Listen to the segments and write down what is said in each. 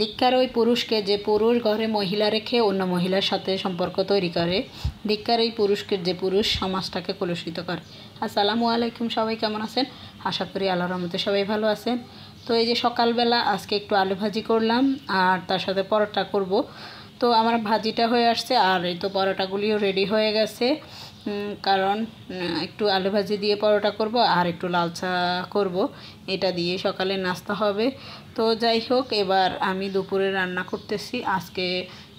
ধিক্কার ওই পুরুষকে যে পুরুষ ঘরে মহিলা রেখে অন্য মহিলার সাথে সম্পর্ক তৈরি করে। ধিক্কার এই পুরুষকে যে পুরুষ সমাজটাকে কলুষিত করে। আসসালামু আলাইকুম, সবাই কেমন আছেন? আশা করি আল্লাহর রহমতে সবাই ভালো আছেন। তো এই যে সকালবেলা আজকে একটু আলু ভাজি করলাম আর তার সাথে পরোটা করব। তো আমার ভাজিটা হয়ে আসছে আর এই তো পরোটাগুলিও রেডি হয়ে গেছে। কারণ একটু আলু ভাজি দিয়ে পরোটা করব আর একটু লাল চা করব, এটা দিয়ে সকালে নাস্তা হবে। তো যাই হোক, এবার আমি দুপুরে রান্না করতেছি। আজকে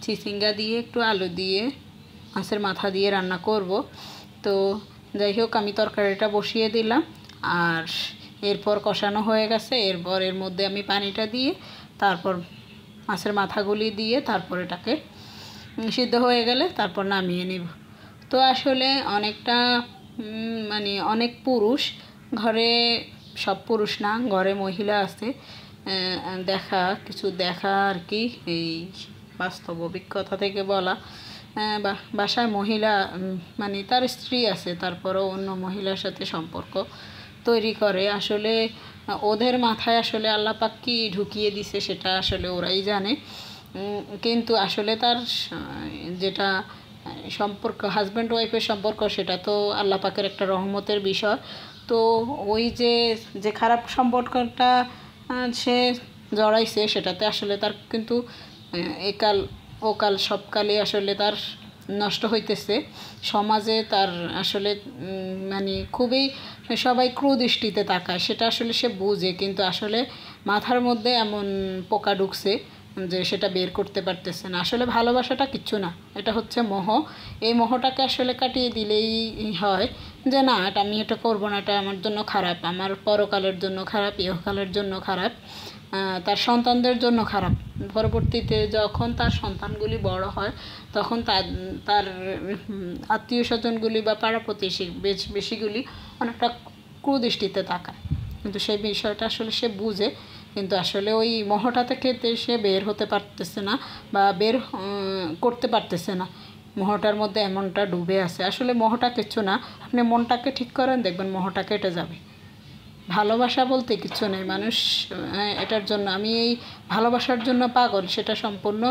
চিচিঙ্গা দিয়ে একটু আলু দিয়ে মাছের মাথা দিয়ে রান্না করব। তো যাই হোক, আমি তরকারিটা বসিয়ে দিলাম আর এরপর কষানো হয়ে গেছে। এরপর এর মধ্যে আমি পানিটা দিয়ে তারপর মাছের মাথাগুলি দিয়ে তারপর এটাকে সিদ্ধ হয়ে গেলে তারপর নামিয়ে নিব। তো আসলে অনেকটা অনেক পুরুষ ঘরে, সব পুরুষ না, ঘরে মহিলা আছে, দেখা আর কি, এই বাস্তব অভিজ্ঞতা থেকে বলা। বাসায় মহিলা তার স্ত্রী আছে, তারপরও অন্য মহিলার সাথে সম্পর্ক তৈরি করে। আসলে ওদের মাথায় আসলে আল্লাহ পাক কি ঢুকিয়ে দিছে সেটা আসলে ওরাই জানে। কিন্তু আসলে তার যেটা সম্পর্ক, হাজব্যান্ড ওয়াইফের সম্পর্ক, সেটা তো আল্লাহ পাকের একটা রহমতের বিষয়। তো ওই যে খারাপ সম্পর্কটা সে জড়াইছে, সেটাতে আসলে তার কিন্তু একাল ওকাল সবকালে আসলে তার নষ্ট হইতেছে। সমাজে তার আসলে খুবই সবাই ক্রুদৃষ্টিতে তাকায়, সেটা আসলে সে বুঝে, কিন্তু আসলে মাথার মধ্যে এমন পোকা ঢুকছে যে সেটা বের করতে পারতেছে না। আসলে ভালোবাসাটা কিচ্ছু না, এটা হচ্ছে মোহ। এই মোহটাকে আসলে কাটিয়ে দিলেই হয় যে না, আমি এটা করবো না, এটা আমার জন্য খারাপ, আমার পরকালের জন্য খারাপ, ইহকালের জন্য খারাপ, তার সন্তানদের জন্য খারাপ। পরবর্তীতে যখন তার সন্তানগুলি বড় হয় তখন তার আত্মীয় স্বজনগুলি বা পাড়া প্রতিবেশী বেশিগুলি অনেকটা কুদৃষ্টিতে তাকায়, কিন্তু সেই বিষয়টা আসলে সে বুঝে, কিন্তু আসলে ওই মোহটা থেকে সে বের হতে পারতেছে না বা বের করতে পারতেছে না। মোহটার মধ্যে এমনটা ডুবে আছে। আসলে মোহটা কিচ্ছু না, আপনি মনটাকে ঠিক করেন, দেখবেন মোহটা কেটে যাবে। ভালোবাসা বলতে কিছু নেই। মানুষ এটার জন্য, আমি এই ভালোবাসার জন্য পাগল, সেটা সম্পূর্ণ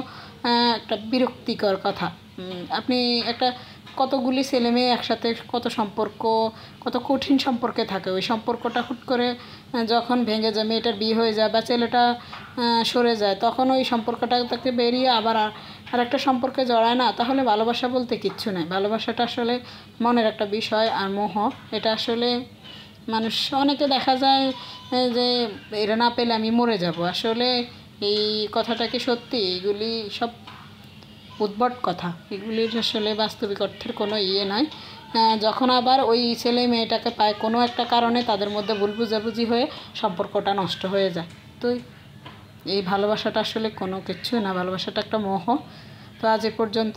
একটা বিরক্তিকর কথা। আপনি একটা কতগুলি ছেলে মেয়ে একসাথে কত সম্পর্ক, কত কঠিন সম্পর্কে থাকে, ওই সম্পর্কটা হুট করে যখন ভেঙে যায়, মেয়েটার বিয়ে হয়ে যায় বা ছেলেটা সরে যায়, তখন ওই সম্পর্কটা তাকে বেরিয়ে আবার আর একটা সম্পর্কে জড়ায় না, তাহলে ভালোবাসা বলতে কিচ্ছু নেই। ভালোবাসাটা আসলে মনের একটা বিষয়। আর মোহ, এটা আসলে মানুষ, অনেকে দেখা যায় যে এরা না পেলে আমি মরে যাব। আসলে এই কথাটা কি সত্যি? এগুলি সব উদ্ভট কথা, এগুলির আসলে বাস্তবিক অর্থের কোনো নয়। যখন আবার ওই ছেলে মেয়েটাকে পায়, কোনো একটা কারণে তাদের মধ্যে ভুল বুঝাবুঝি হয়ে সম্পর্কটা নষ্ট হয়ে যায়। তো এই ভালোবাসাটা আসলে কোনো কিছু না, ভালোবাসাটা একটা মোহ। তো আজ এ পর্যন্ত।